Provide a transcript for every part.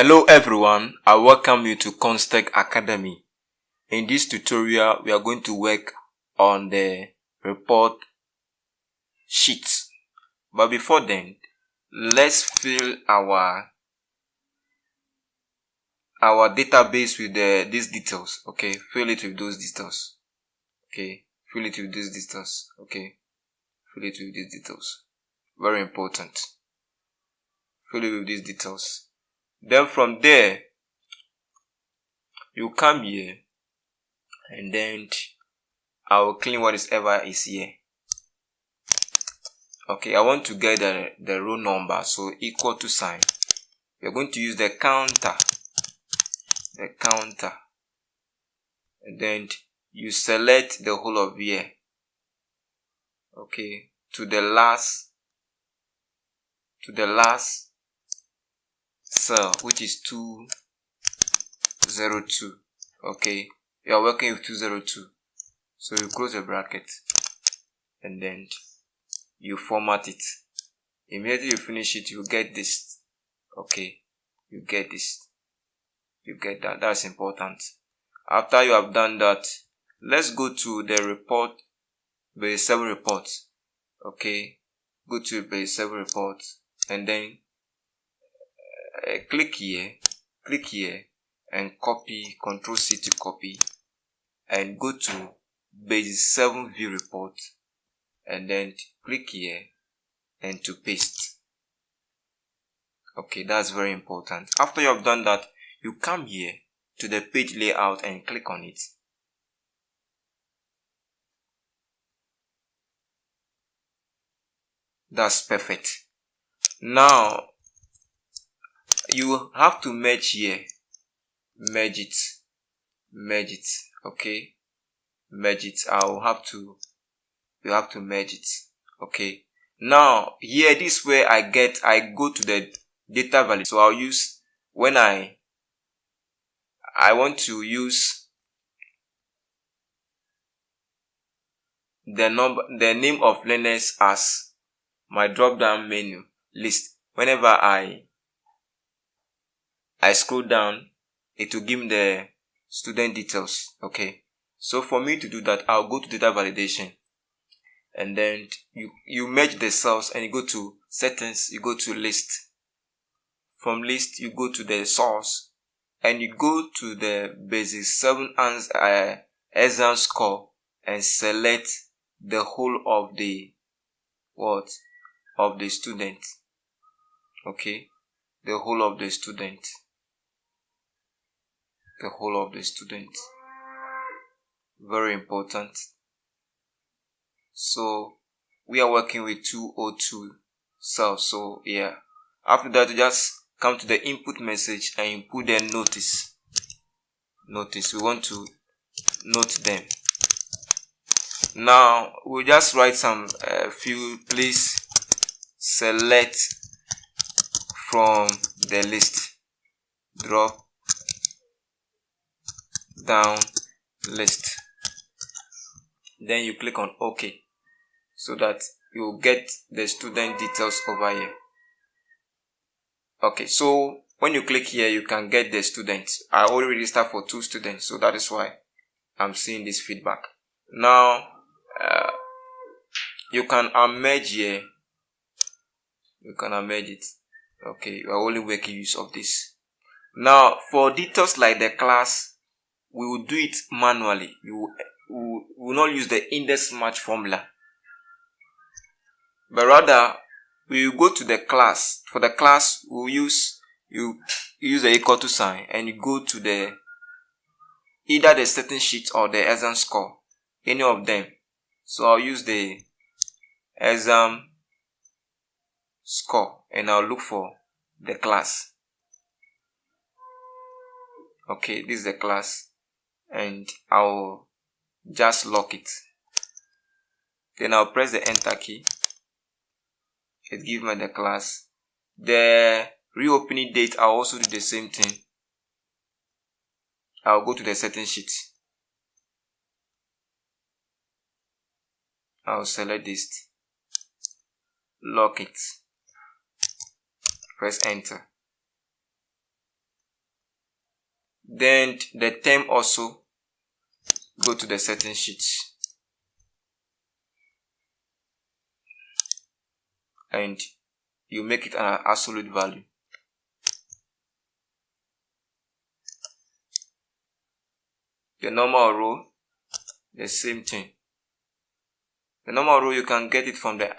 Hello everyone, I welcome you to Constech Academy. In this tutorial, we are going to work on the report sheets. But before then, let's fill our database with these details. Okay, fill it with those details. Okay, fill it with these details. Okay, fill it with these details. Very important. Fill it with these details. Then from there, you come here and then I will clean whatever is here. Okay, I want to get the row number, so equal to sign. We're going to use the counter, and then you select the whole of here. Okay, to the last cell, which is 202. Okay, you are working with 202, so you close the bracket and then you format it. Immediately you finish it, you get this. Okay, you get this, you get that. That's important. After you have done that, let's go to the report, base 7 report. Okay, go to base 7 report and then click here and copy, Ctrl C to copy, and go to base 7 view report and then click here and to paste. Okay, that's very important. After you have done that, you come here to the page layout and click on it. That's perfect. Now you have to merge here, merge it. Okay, merge it. You have to merge it. Okay, now here, this way I go to the data value. So I'll use, when I want to use the name of learners as my drop down menu list. Whenever I scroll down, it will give me the student details. Okay, so for me to do that, I'll go to data validation and then you merge the cells and you go to settings, you go to list. From list, you go to the source and you go to the basic 7 exam score and select the whole of the student. Okay, the whole of the student. Very important. So we are working with 202 cells. So yeah, after that, you just come to the input message and you put the notice. We want to note them. Now we'll just write some few. Please select from the list, drop down list. Then you click on OK, so that you will get the student details over here. Okay, so when you click here, you can get the students. I already registered for 2 students, so that is why I'm seeing this feedback. Now you can merge here. You can merge it. Okay, you are only making use of this. Now for details like the class, we will do it manually. We will not use the index match formula, but rather we will go to the class. For the class, we will use the equal to sign and you go to the either the certain sheet or the exam score, any of them. So I'll use the exam score and I'll look for the class. Okay, this is the class and I'll just lock it. Then I'll press the enter key. It gives me the class. The reopening date, I'll also do the same thing. I'll go to the setting sheet. I'll select this, lock it, press enter. Then the term also, go to the setting sheet and you make it an absolute value. The normal row, the same thing. The normal row, you can get it from the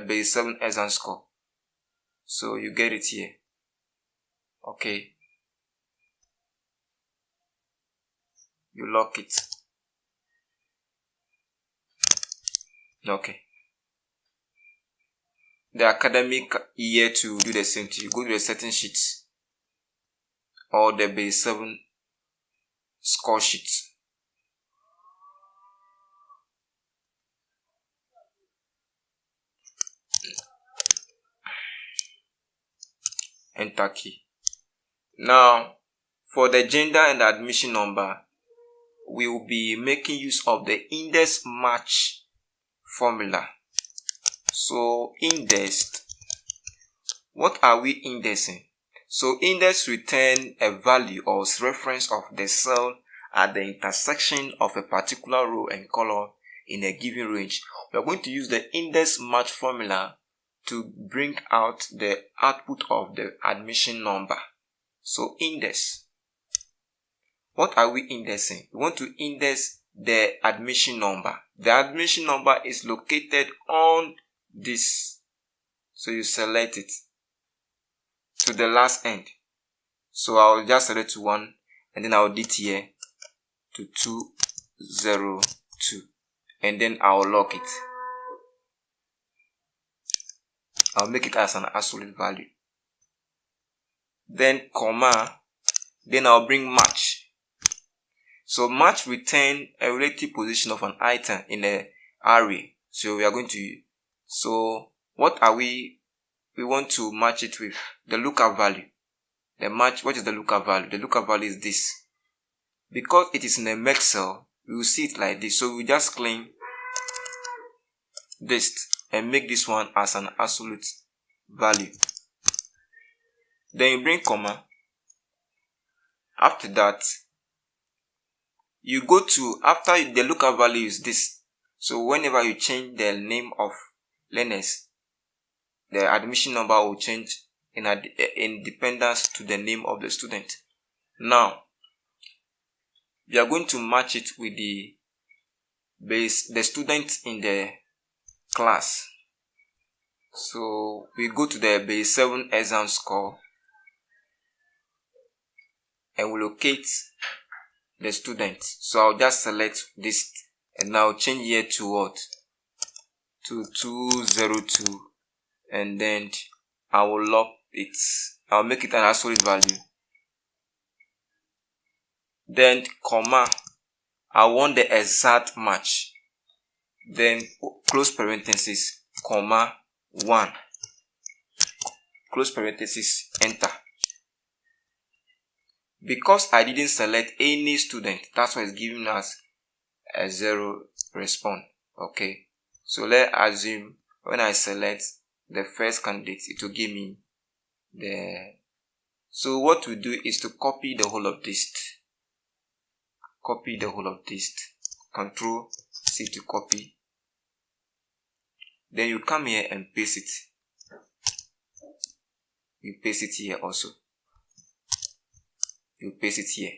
base 7 exam score. So you get it here. Okay. You lock it. Okay. The academic year to do the same thing. You go to the setting sheets or the base 7 score sheet. Enter key. Now, for the gender and the admission number, we will be making use of the index match formula. So, indexed. What are we indexing? So, index return a value or reference of the cell at the intersection of a particular row and column in a given range. We are going to use the index match formula to bring out the output of the admission number. So, index. What are we indexing? We want to index the admission number. The admission number is located on this. So you select it to the last end. So I'll just select 1 and then I'll did here to 202 and then I'll lock it. I'll make it as an absolute value. Then comma, then I'll bring match. So match return a relative position of an item in an array. So we are going to, so what are we want to match it with the lookup value. The match, what is the lookup value? The lookup value is this. Because it is in a merge cell, we will see it like this. So we just claim this and make this one as an absolute value. Then you bring comma. After that, you go to, after the lookup value is this. So whenever you change the name of learners, the admission number will change in dependence to the name of the student. Now, we are going to match it with the student in the class. So we go to the base 7 exam score and we locate the student. So I'll just select this and now change here to what? To 202 and then I will lock it. I'll make it an absolute value. Then comma, I want the exact match. Then close parenthesis, comma 1. Close parenthesis, enter. Because I didn't select any student, that's why it's giving us a 0 response. Okay. So let's assume when I select the first candidate, it will give me the. So what we do is to copy the whole of this. Copy the whole of this. Control C to copy. Then you come here and paste it. You paste it here also. You paste it here.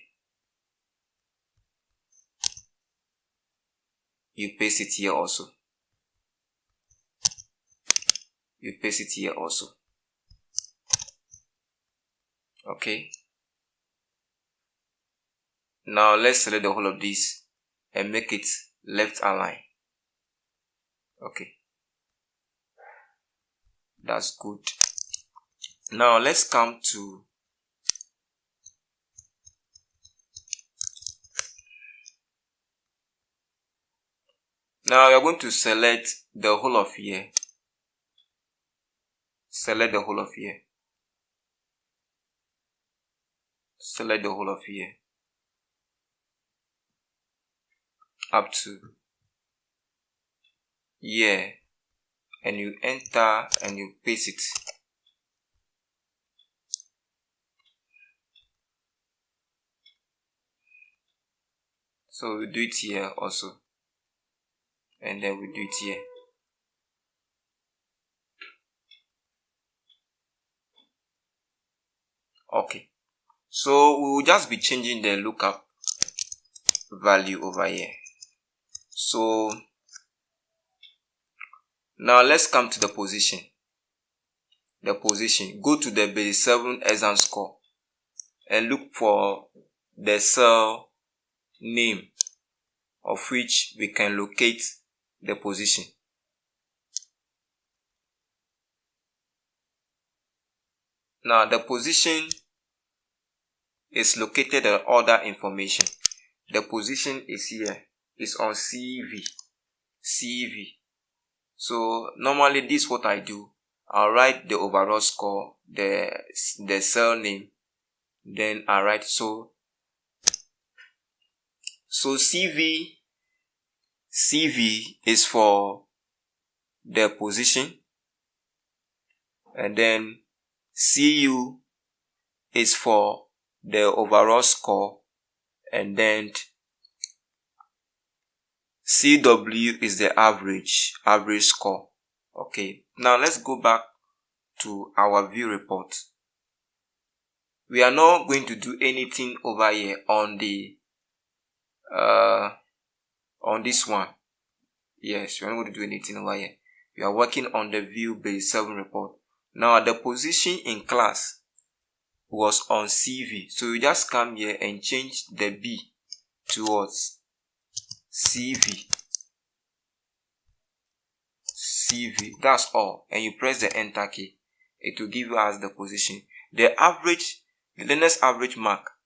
You paste it here also. You paste it here also. Okay. Now let's select the whole of this and make it left align. Okay. That's good. Now let's come to now we are going to select the whole of here. Select the whole of here. Select the whole of here. Up to here. And you enter and you paste it. So we do it here also, and then we do it here. Okay, so we will just be changing the lookup value over here. So now let's come to the position. Go to the base 7 exam score and look for the cell name of which we can locate the position. Now the position is located in other information. The position is here. It's on CV. So normally this is what I do. I'll write the overall score, the cell name, then I write so CV is for the position, and then CU is for the overall score, and then CW is the average score. Okay, now let's go back to our view report. We are not going to do anything over here on the on this one. Yes, we are not going to do anything over here. We are working on the view base 7 report. Now the position in class was on CV, so you just come here and change the B towards CV. That's all, and you press the enter key. It will give you as the position. The learner's average mark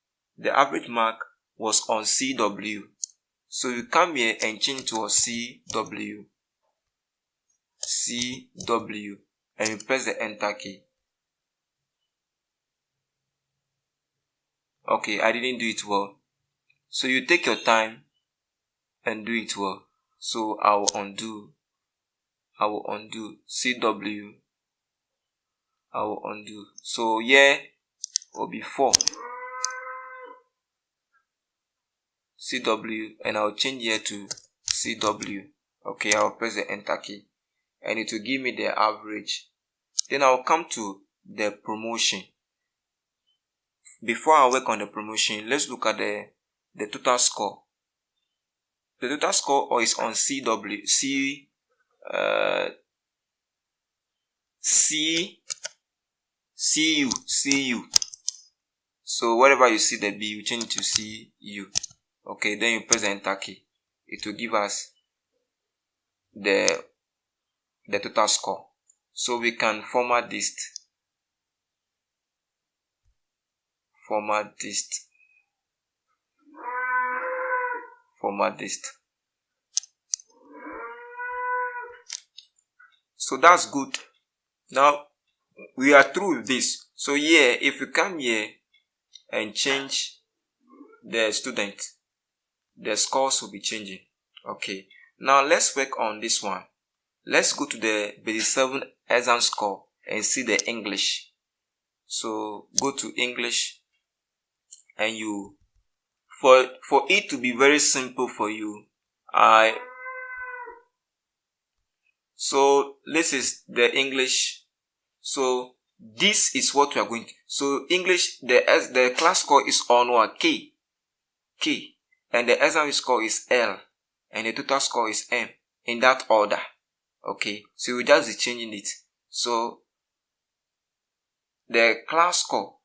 was on CW, so you come here and change to a CW, and you press the enter key. Okay, I didn't do it well, so you take your time and do it well. So I will undo CW. I will undo. So here will be 4 CW, and I'll change here to CW. Okay, I'll press the enter key, and it will give me the average. Then I'll come to the promotion. Before I work on the promotion, let's look at the total score. The total score is on CU. So wherever you see the B, you change it to CU. Okay, then you press the enter key. It will give us the total score. So we can format this. So that's good. Now we are through with this. So here, if you come here and change the student, the scores will be changing. Okay, now let's work on this one. Let's go to the base 7 exam score and see the English. So go to English, and you, for it to be very simple for you, so this is the English. So this is what we are going to. So English, the class score is on what? K, and the exam score is L, and the total score is M, in that order. Okay, so we just be changing it. So the class score,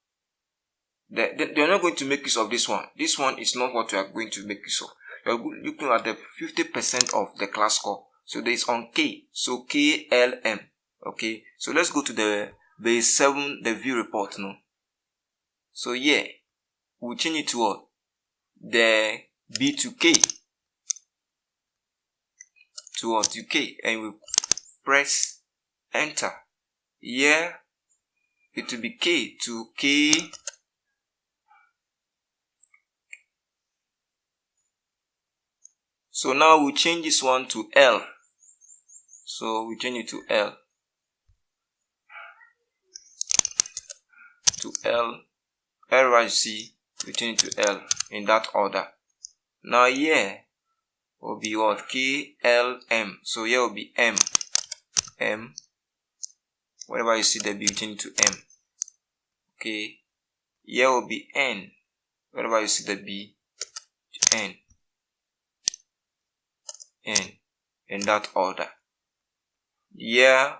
they're not going to make use of this one. This one is not what we are going to make use of. You're looking at the 50% of the class score. So there is on K, so KLM. Okay, so let's go to the base 7, the view report now. So yeah, we'll change it to what? The B to K. To what? To K, and we press enter. Here, it will be K to K. So now we change this one to L. So we change it to L. Wherever you see, we change it to L in that order. Now here will be what? KLM. So here will be M. Whenever you see the B, you change to M. Okay. Here will be N. Whenever you see the B, to N. In that order. Here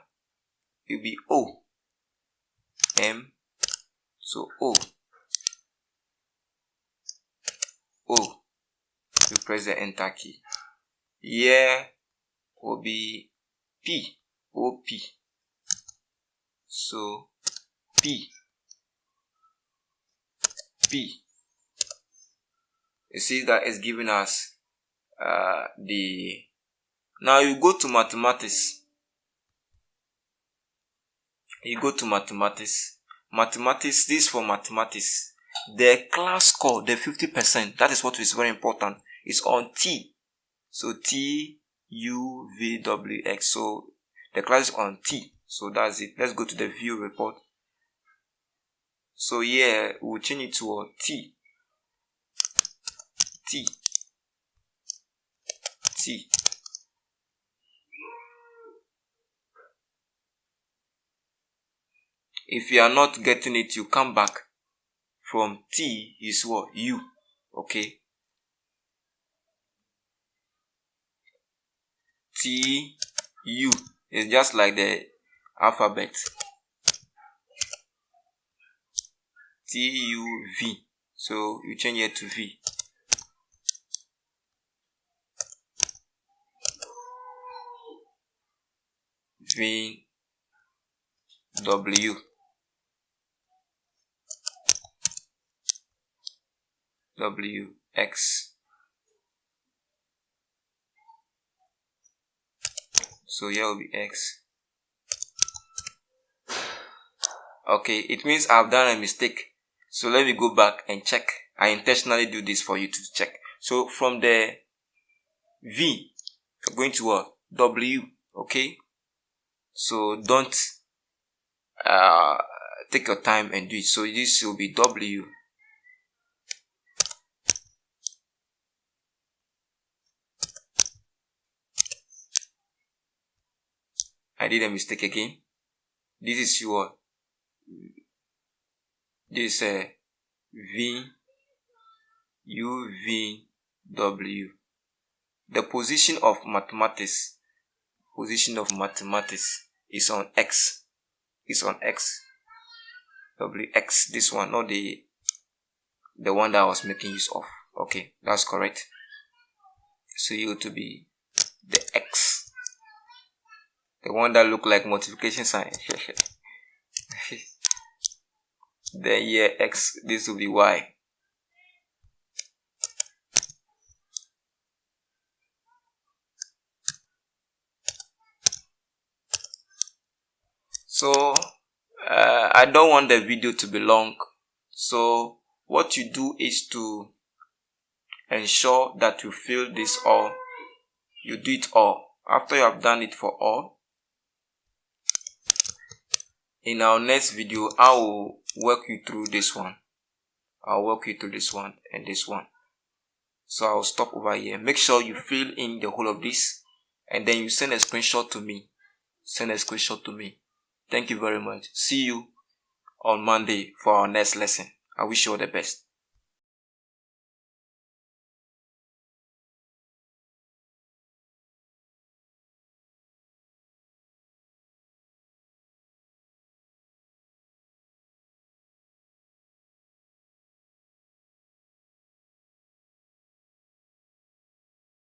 will be O. M. So O. You press the enter key. Here will be P. OP. So P. You see that it's giving us the. Now you go to mathematics. Mathematics, this is for mathematics. The class score, the 50%, that is what is very important, is on T. So T, U, V, W, X. So the class is on T. So that's it. Let's go to the view report. So here, we'll change it to T. If you are not getting it, you come back. From T is what? U. Okay. T, U. It's just like the alphabet. T, U, V. So you change it to V. V, W. W, X. So here will be X. Okay, it means I've done a mistake. So let me go back and check. I intentionally do this for you to check. So from the V, you're going to what? W. Okay. So don't take your time and do it. So this will be W. I did a mistake again. This is your this V, U, V, W. The position of mathematics is on X. W, X. This one, not the one that I was making use of. Okay, that's correct. So you to be the X. The one that look like multiplication sign. Then here X, this will be Y. So I don't want the video to be long. So what you do is to ensure that you fill this all. You do it all. After you have done it for all, in our next video, I will walk you through this one. I'll walk you through this one and this one. So I'll stop over here. Make sure you fill in the whole of this and then you send a screenshot to me. Thank you very much. See you on Monday for our next lesson. I wish you all the best.